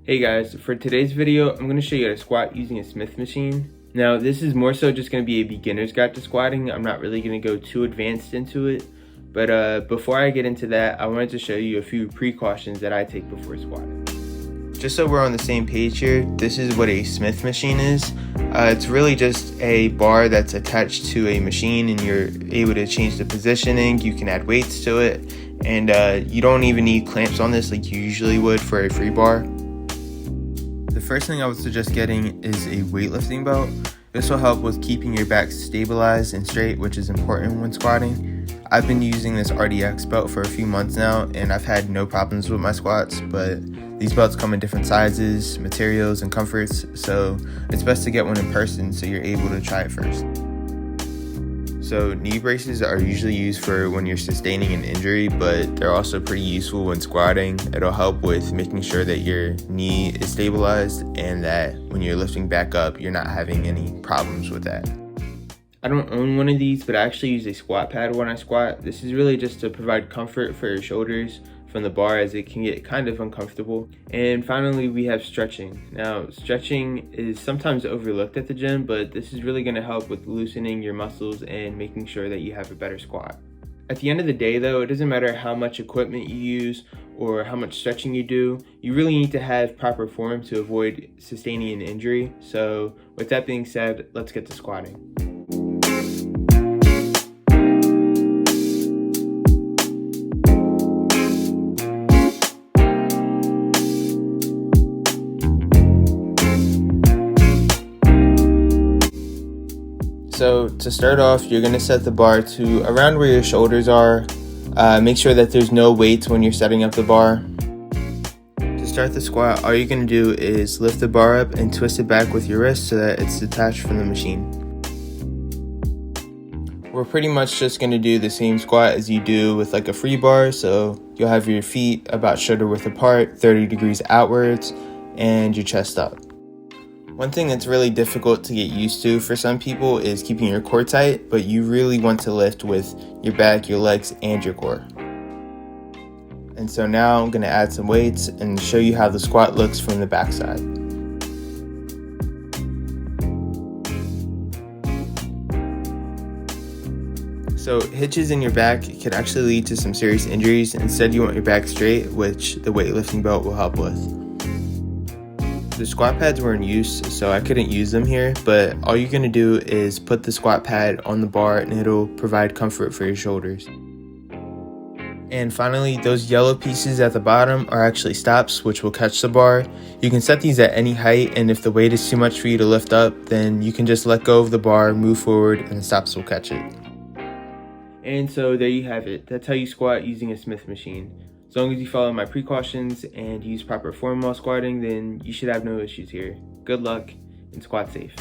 Hey guys, for today's video, I'm going to show you how to squat using a Smith machine. Now, this is more so just going to be a beginner's guide to squatting. I'm not really going to go too advanced into it. But before I get into that, I wanted to show you a few precautions that I take before squatting. Just so we're on the same page here, this is what a Smith machine is. It's really just a bar that's attached to a machine and you're able to change the positioning. You can add weights to it, and you don't even need clamps on this like you usually would for a free bar. The first thing I would suggest getting is a weightlifting belt. This will help with keeping your back stabilized and straight, which is important when squatting. I've been using this RDX belt for a few months now, and I've had no problems with my squats, but these belts come in different sizes, materials, and comforts, so it's best to get one in person so you're able to try it first. So knee braces are usually used for when you're sustaining an injury, but they're also pretty useful when squatting. It'll help with making sure that your knee is stabilized and that when you're lifting back up, you're not having any problems with that. I don't own one of these, but I actually use a squat pad when I squat. This is really just to provide comfort for your shoulders from the bar, as it can get kind of uncomfortable. And finally, we have stretching. Now, stretching is sometimes overlooked at the gym, but this is really going to help with loosening your muscles and making sure that you have a better squat. At the end of the day though, it doesn't matter how much equipment you use or how much stretching you do, you really need to have proper form to avoid sustaining an injury. So with that being said, let's get to squatting. So to start off, you're going to set the bar to around where your shoulders are. Make sure that there's no weights when you're setting up the bar. To start the squat, all you're going to do is lift the bar up and twist it back with your wrist so that it's detached from the machine. We're pretty much just going to do the same squat as you do with like a free bar. So you'll have your feet about shoulder width apart, 30 degrees outwards, and your chest up. One thing that's really difficult to get used to for some people is keeping your core tight, but you really want to lift with your back, your legs, and your core. And so now I'm going to add some weights and show you how the squat looks from the backside. So hitches in your back can actually lead to some serious injuries. Instead, you want your back straight, which the weightlifting belt will help with. The squat pads were in use, so I couldn't use them here, but all you're going to do is put the squat pad on the bar and it'll provide comfort for your shoulders. And finally, those yellow pieces at the bottom are actually stops, which will catch the bar. You can set these at any height, and if the weight is too much for you to lift up, then you can just let go of the bar, move forward, and the stops will catch it. And so there you have it. That's how you squat using a Smith machine. As long as you follow my precautions and use proper form while squatting, then you should have no issues here. Good luck and squat safe.